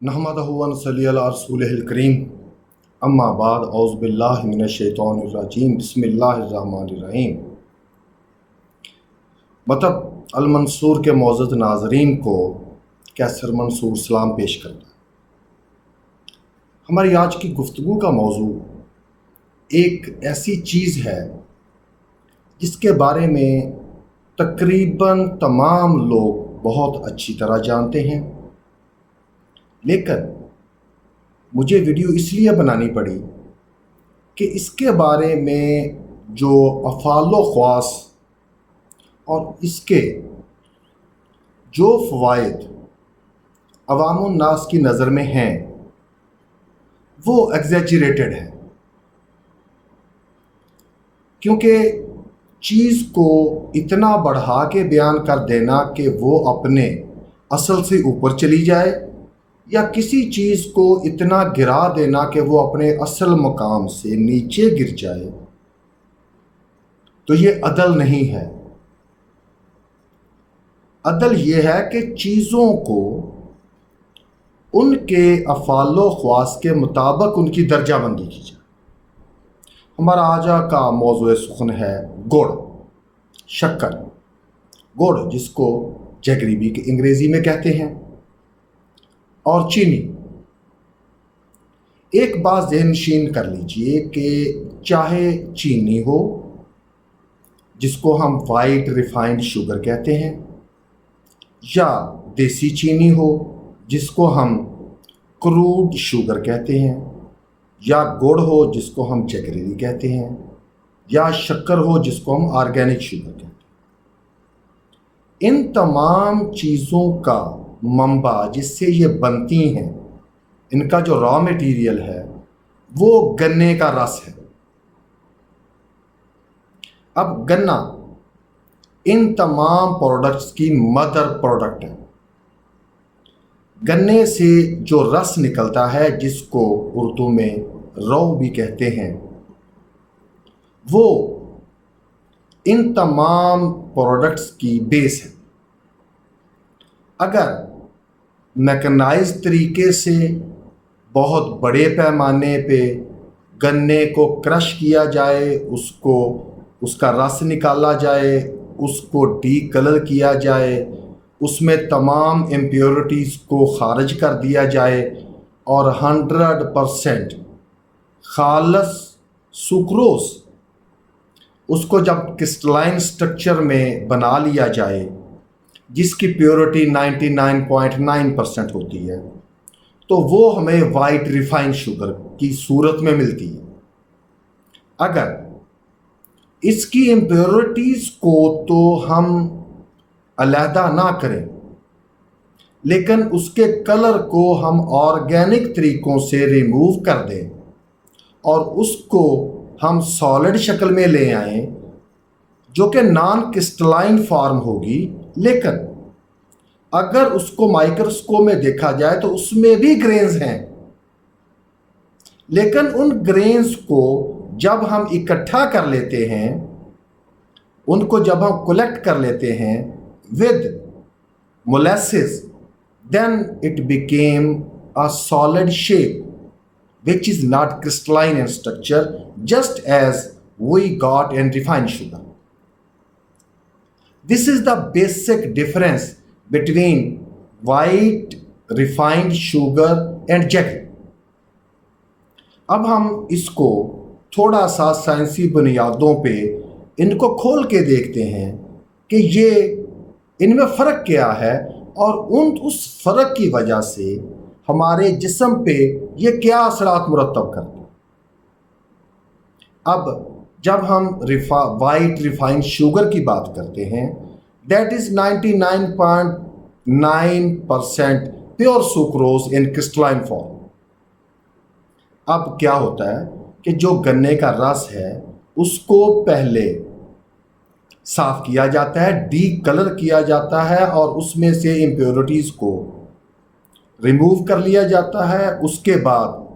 नहमदहु व नसल्ली अला रसूलिहिल करीम अम्मा बाद औज़ु बिल्लाहि मिनश शैतानिर रजीम बिस्मिल्लाहिर रहमानिर रहीम। मतलब अल-मंसूर के मौजूद नाज़रीन को कैसर मंसूर सलाम पेश करता है। हमारी आज की गुफ्तगू का मौजू एक ऐसी चीज़ है जिसके बारे में तकरीबन तमाम लोग बहुत अच्छी तरह जानते हैं, लेकिन मुझे वीडियो इसलिए बनानी पड़ी कि इसके बारे में जो अफ़ालो ख़वास और इसके जो फ़वाइद अवामुन नास की नज़र में हैं वो एग्ज़ैजरेटेड है, क्योंकि चीज़ को इतना बढ़ा के बयान कर देना कि वो अपने असल से ऊपर चली जाए या किसी चीज़ को इतना गिरा देना कि वो अपने असल मकाम से नीचे गिर जाए, तो ये अदल नहीं है। अदल ये है कि चीज़ों को उनके अफ़ालो ख़वास के मुताबिक उनकी दर्जाबंदी की जाए। हमारा आज का मौज़ू सुख़न है गुड़, शक्कर। गुड़ जिसको जगरीबी के अंग्रेज़ी में कहते हैं, और चीनी। एक बात ज़हनशीन कर लीजिए कि चाहे चीनी हो जिसको हम वाइट रिफाइंड शुगर कहते हैं, या देसी चीनी हो जिसको हम क्रूड शुगर कहते हैं, या गुड़ हो जिसको हम जगरीबी कहते हैं, या शक्कर हो जिसको हम ऑर्गेनिक शुगर कहते हैं। इन तमाम चीज़ों का मंबा जिससे ये बनती हैं, इनका जो रॉ मटेरियल है वो गन्ने का रस है। अब गन्ना इन तमाम प्रोडक्ट्स की मदर प्रोडक्ट है। गन्ने से जो रस निकलता है जिसको उर्दू में रौ भी कहते हैं, वो इन तमाम प्रोडक्ट्स की बेस है। अगर मैकेनाइज तरीके से बहुत बड़े पैमाने पे गन्ने को क्रश किया जाए, उसका रस निकाला जाए, उसको डी कलर किया जाए, उसमें तमाम इम्प्योरिटीज़ को खारिज कर दिया जाए और 100% खालस सुक्रोज उसको जब क्रिस्टलाइन स्ट्रक्चर में बना लिया जाए जिसकी प्योरिटी 99.9% होती है, तो वो हमें वाइट रिफाइंड शुगर की सूरत में मिलती है। अगर इसकी इम्प्योरिटीज़ को तो हम अलहदा ना करें, लेकिन उसके कलर को हम ऑर्गेनिक तरीक़ों से रिमूव कर दें और उसको हम सॉलिड शक्ल में ले आएं जो कि नॉन क्रिस्टलाइन फॉर्म होगी, लेकिन अगर उसको माइक्रोस्कोप में देखा जाए तो उसमें भी ग्रेन्स हैं, लेकिन उन ग्रेन्स को जब हम इकट्ठा कर लेते हैं, उनको जब हम कलेक्ट कर लेते हैं with molasses, then it became a solid shape which is not crystalline in structure, just as we got in refined sugar. This is the basic difference between white refined sugar and jaggery. अब हम इसको थोड़ा सा साइंसी बुनियादों पे इनको खोल के देखते हैं कि ये इनमें फ़र्क क्या है और उस फ़र्क की वजह से हमारे जिस्म पे ये क्या असरात मुरतब करते हैं। अब जब हम वाइट रिफाइंड शुगर की बात करते हैं, that is 99.9% pure sucrose in crystalline form. अब क्या होता है कि जो गन्ने का रस है उसको पहले साफ़ किया जाता है, डी कलर किया जाता है और उसमें से इम्प्योरिटीज़ को रिमूव कर लिया जाता है। उसके बाद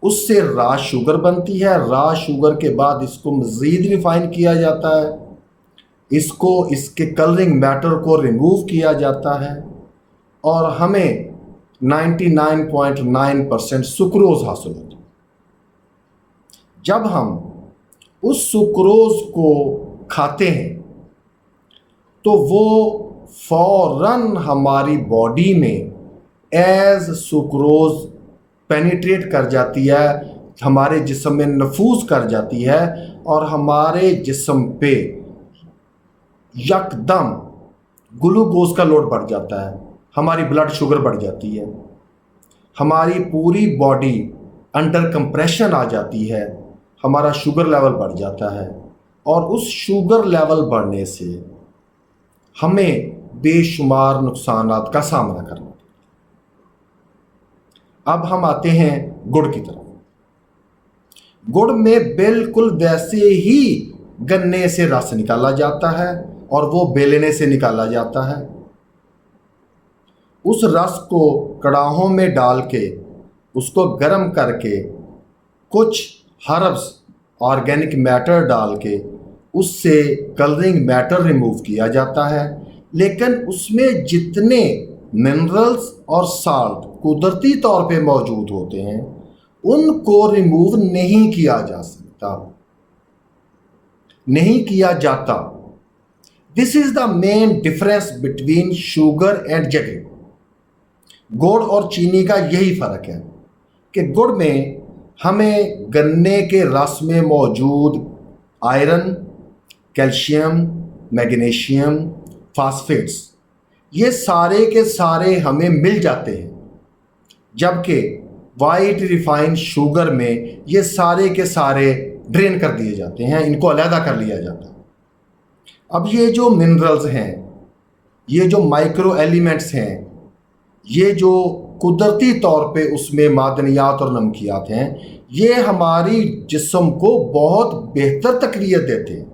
उससे रॉ शुगर बनती है। रॉ शुगर के बाद इसको मज़ीद रिफ़ाइन किया जाता है, इसके कलरिंग मैटर को रिमूव किया जाता है और हमें 99.9% सुक्रोज हासिल होता है। जब हम उस सुक्रोज को खाते हैं तो वो फौरन हमारी बॉडी में एज सुक्रोज पेनिट्रेट कर जाती है, हमारे जिस्म में नफूज कर जाती है और हमारे जिस्म पे यकदम ग्लूकोज का लोड बढ़ जाता है, हमारी ब्लड शुगर बढ़ जाती है, हमारी पूरी बॉडी अंडर कंप्रेशन आ जाती है, हमारा शुगर लेवल बढ़ जाता है और उस शुगर लेवल बढ़ने से हमें बेशुमार नुकसानात का सामना करना पड़ता है। अब हम आते हैं गुड़ की तरफ। गुड़ में बिल्कुल वैसे ही गन्ने से रस निकाला जाता है और वो बेलने से निकाला जाता है। उस रस को कड़ाहों में डाल के उसको गर्म करके कुछ हर्ब्स ऑर्गेनिक मैटर डाल के उससे कलरिंग मैटर रिमूव किया जाता है, लेकिन उसमें जितने मिनरल्स और साल्ट कुदरती तौर पे मौजूद होते हैं उनको रिमूव नहीं किया जा सकता, नहीं किया जाता। This is the main difference between sugar and jaggery. गुड़ और चीनी का यही फर्क है कि गुड़ में हमें गन्ने के रस में मौजूद आयरन, कैल्शियम, मैग्नीशियम, फास्फेट्स ये सारे के सारे हमें मिल जाते हैं, जबकि वाइट रिफाइंड शुगर में ये सारे के सारे ड्रेन कर दिए जाते हैं, इनको अलहदा कर लिया जाता है। अब ये जो मिनरल्स हैं, ये जो माइक्रो एलिमेंट्स हैं, ये जो कुदरती तौर पे उसमें मादनियात और नमकियात हैं, ये हमारी जिस्म को बहुत बेहतर तकवीत देते हैं।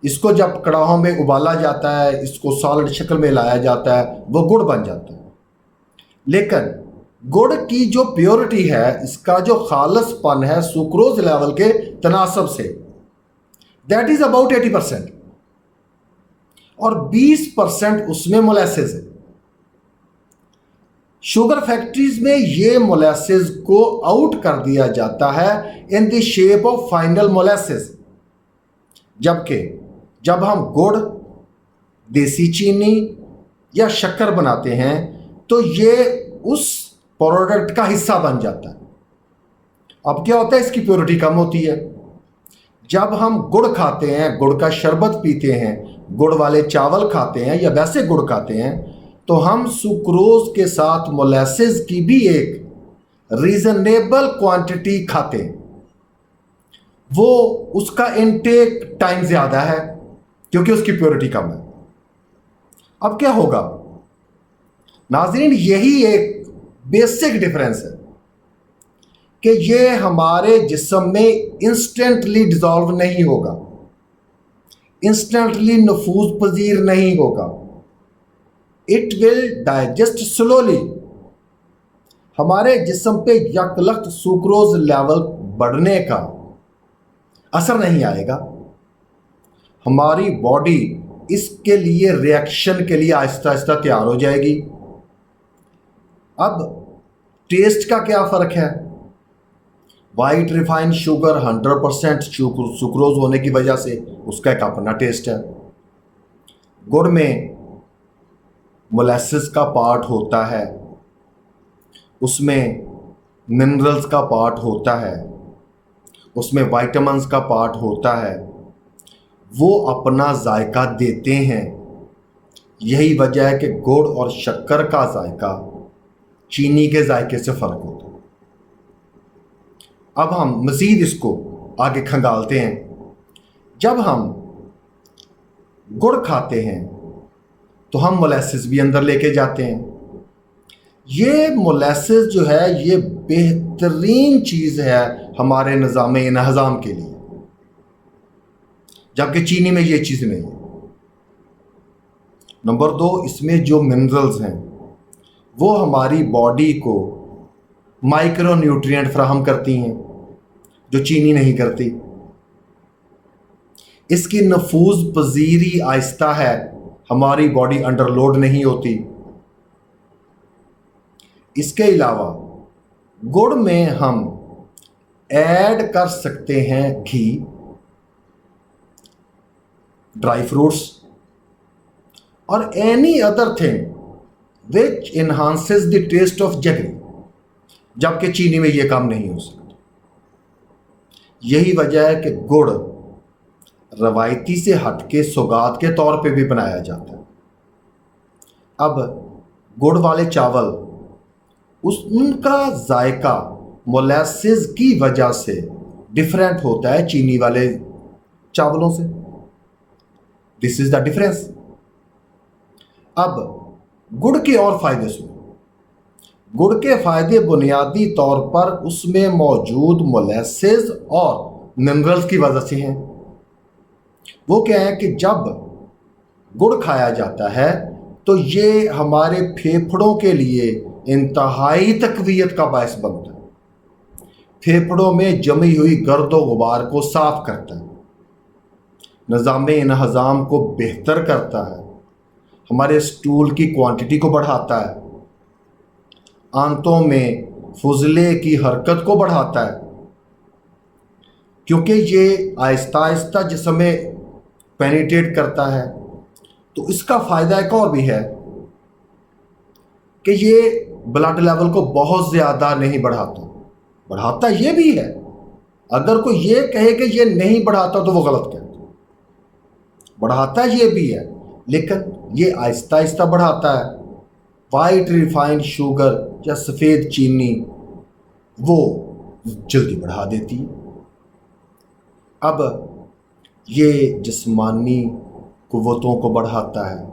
इसको जब कड़ाहों में उबाला जाता है, इसको सॉलिड शक्ल में लाया जाता है, वो गुड़ बन जाता है। लेकिन गुड़ की जो प्योरिटी है, इसका जो खालसपन है सुक्रोज लेवल के तनासब से, दैट इज अबाउट 80% और 20% उसमें मोलेसेस है। शुगर फैक्ट्रीज में ये मोलेसेस को आउट कर दिया जाता है in the shape of final molasses, जबकि जब हम गुड़, देसी चीनी या शक्कर बनाते हैं तो ये उस प्रोडक्ट का हिस्सा बन जाता है। अब क्या होता है, इसकी प्योरिटी कम होती है। जब हम गुड़ खाते हैं, गुड़ का शरबत पीते हैं, गुड़ वाले चावल खाते हैं या वैसे गुड़ खाते हैं, तो हम सुक्रोज के साथ मोलेसेस की भी एक रीजनेबल क्वांटिटी खाते हैं। वो उसका इनटेक टाइम ज़्यादा है क्योंकि उसकी प्योरिटी कम है। अब क्या होगा नाज़रीन, यही एक बेसिक डिफरेंस है कि ये हमारे जिस्म में इंस्टेंटली डिसॉल्व नहीं होगा, इंस्टेंटली नफूज पजीर नहीं होगा। It will digest slowly. हमारे जिस्म पे यकलख्त सुक्रोज लेवल बढ़ने का असर नहीं आएगा। हमारी बॉडी इसके लिए रिएक्शन के लिए आहिस्ता आहिस्ता तैयार हो जाएगी। अब टेस्ट का क्या फ़र्क है? वाइट रिफाइंड शुगर 100% सुक्रोज होने की वजह से उसका एक अपना टेस्ट है। गुड़ में मोलेसेस का पार्ट होता है, उसमें मिनरल्स का पार्ट होता है, उसमें विटामिन्स का पार्ट होता है, वो अपना जायका देते हैं। यही वजह है कि गुड़ और शक्कर का जायका चीनी के जायके से फ़र्क होता है। अब हम मज़ीद इसको आगे खंगालते हैं। जब हम गुड़ खाते हैं तो हम मोलेसेस भी अंदर लेके जाते हैं। ये मोलेसेस जो है ये बेहतरीन चीज़ है हमारे निज़ाम इन्हज़ाम के लिए, जबकि चीनी में ये चीज़ नहीं है। नंबर 2, इसमें जो मिनरल्स हैं वो हमारी बॉडी को माइक्रो न्यूट्रिएंट फराहम करती हैं जो चीनी नहीं करती। इसकी नफूज पजीरी आहिस्ता है, हमारी बॉडी अंडरलोड नहीं होती। اس کے علاوہ گڑ میں ہم ایڈ کر سکتے ہیں گھی، ڈرائی فروٹس اور any other thing which enhances the taste of jaggery, جبکہ چینی میں یہ کام نہیں ہو سکتا۔ یہی وجہ ہے کہ گڑ روایتی سے ہٹ کے سوگات کے طور پہ بھی بنایا جاتا ہے۔ اب گڑ والے چاول، ان کا ذائقہ مولیسز کی وجہ سے ڈفرینٹ ہوتا ہے چینی والے چاولوں سے۔ دس از دا ڈفرینس۔ اب گڑ کے اور فائدے سنیں۔ گڑ کے فائدے بنیادی طور پر اس میں موجود مولیسز اور منرلز کی وجہ سے ہیں۔ وہ کیا ہے کہ جب گڑ کھایا جاتا ہے تو یہ ہمارے پھیپھڑوں کے لیے انتہائی تقویت کا باعث بنتا ہے۔ پھیپھڑوں میں جمی ہوئی گرد و غبار کو صاف کرتا ہے، نظام انہضام کو بہتر کرتا ہے، ہمارے اسٹول کی کوانٹٹی کو بڑھاتا ہے، آنتوں میں فضلے کی حرکت کو بڑھاتا ہے، کیونکہ یہ آہستہ آہستہ جسم میں پینیٹریٹ کرتا ہے۔ تو اس کا فائدہ ایک اور بھی ہے کہ یہ بلڈ لیول کو بہت زیادہ نہیں بڑھاتا یہ بھی ہے۔ اگر کوئی یہ کہے کہ یہ نہیں بڑھاتا تو وہ غلط کہتا ہے۔ بڑھاتا یہ بھی ہے، لیکن یہ آہستہ آہستہ بڑھاتا ہے۔ وائٹ ریفائنڈ شوگر یا سفید چینی وہ جلدی بڑھا دیتی ہے۔ اب یہ جسمانی قوتوں کو بڑھاتا ہے۔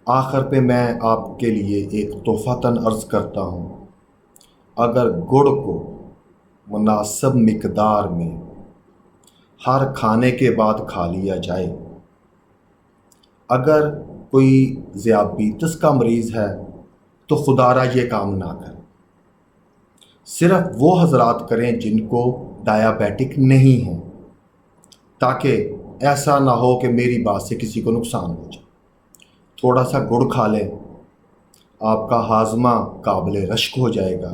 آخر پہ میں آپ کے لیے ایک تحفتاً عرض کرتا ہوں، اگر گڑ کو مناسب مقدار میں ہر کھانے کے بعد کھا لیا جائے، اگر کوئی ذیابیطس کا مریض ہے تو خدارہ یہ کام نہ کریں، صرف وہ حضرات کریں جن کو ڈائیابیٹک نہیں ہیں، تاکہ ایسا نہ ہو کہ میری بات سے کسی کو نقصان ہو جائے۔ تھوڑا سا گڑ کھا لیں، آپ کا ہاضمہ قابل رشک ہو جائے گا،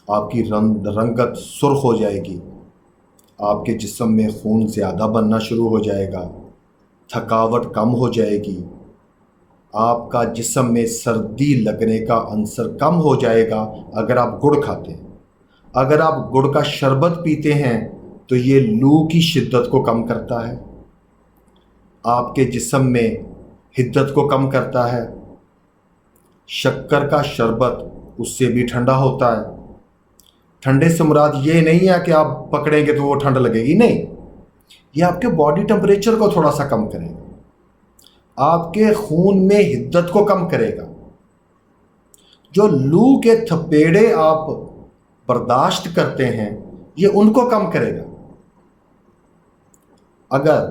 آپ کی رنگت سرخ ہو جائے گی، آپ کے جسم میں خون زیادہ بننا شروع ہو جائے گا، تھکاوٹ کم ہو جائے گی، آپ کا جسم میں سردی لگنے کا عنصر کم ہو جائے گا اگر آپ گڑ کھاتے ہیں۔ اگر آپ گڑ کا شربت پیتے ہیں تو یہ لو کی شدت کو کم کرتا ہے، آپ کے جسم میں حدت کو کم کرتا ہے۔ شکر کا شربت اس سے بھی ٹھنڈا ہوتا ہے۔ ٹھنڈے سے مراد یہ نہیں ہے کہ آپ پکڑیں گے تو وہ ٹھنڈ لگے گی، نہیں، یہ آپ کے باڈی ٹمپریچر کو تھوڑا سا کم کرے گا، آپ کے خون میں حدت کو کم کرے گا۔ جو لو کے تھپیڑے آپ برداشت کرتے ہیں یہ ان کو کم کرے گا۔ اگر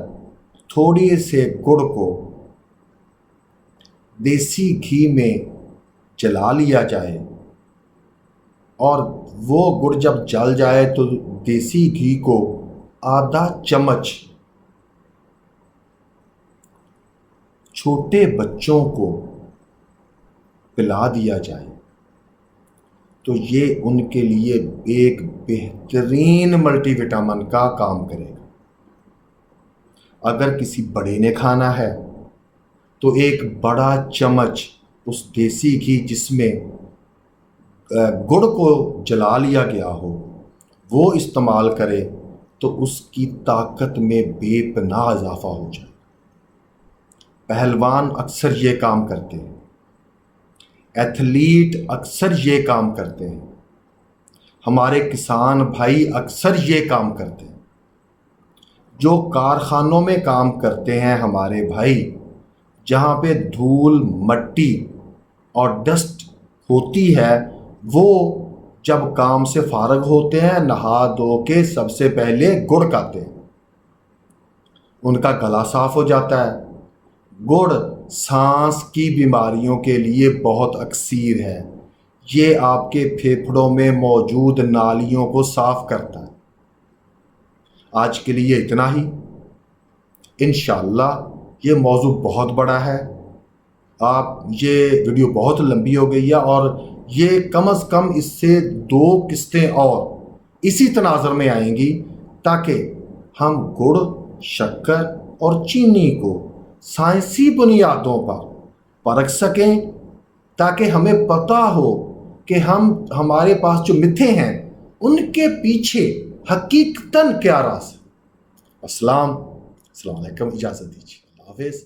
تھوڑی سے گڑ کو دیسی گھی میں جلا لیا جائے اور وہ گڑ جب جل جائے تو دیسی گھی کو آدھا چمچ چھوٹے بچوں کو پلا دیا جائے تو یہ ان کے لیے ایک بہترین ملٹی وٹامن کا کام کرے گا۔ اگر کسی بڑے نے کھانا ہے تو ایک بڑا چمچ اس دیسی گھی جس میں گڑ کو جلا لیا گیا ہو وہ استعمال کرے تو اس کی طاقت میں بے پناہ اضافہ ہو جائے۔ پہلوان اکثر یہ کام کرتے ہیں، ایتھلیٹ اکثر یہ کام کرتے ہیں، ہمارے کسان بھائی اکثر یہ کام کرتے ہیں، جو کارخانوں میں کام کرتے ہیں ہمارے بھائی، جہاں پہ دھول مٹی اور ڈسٹ ہوتی ہے، وہ جب کام سے فارغ ہوتے ہیں نہا دھو کے سب سے پہلے گڑ کھاتے ہیں، ان کا گلا صاف ہو جاتا ہے۔ گڑ سانس کی بیماریوں کے لیے بہت اکثیر ہے، یہ آپ کے پھیپھڑوں میں موجود نالیوں کو صاف کرتا ہے۔ آج کے لیے اتنا ہی، انشاءاللہ یہ موضوع بہت بڑا ہے، آپ یہ ویڈیو بہت لمبی ہو گئی ہے اور یہ کم از کم اس سے 2 قسطیں اور اسی تناظر میں آئیں گی تاکہ ہم گڑ، شکر اور چینی کو سائنسی بنیادوں پر پرکھ سکیں، تاکہ ہمیں پتہ ہو کہ ہمارے پاس جو متھے ہیں ان کے پیچھے حقیقتاً کیا راز ہے۔ السلام علیکم، اجازت دیجیے، اللہ حافظ۔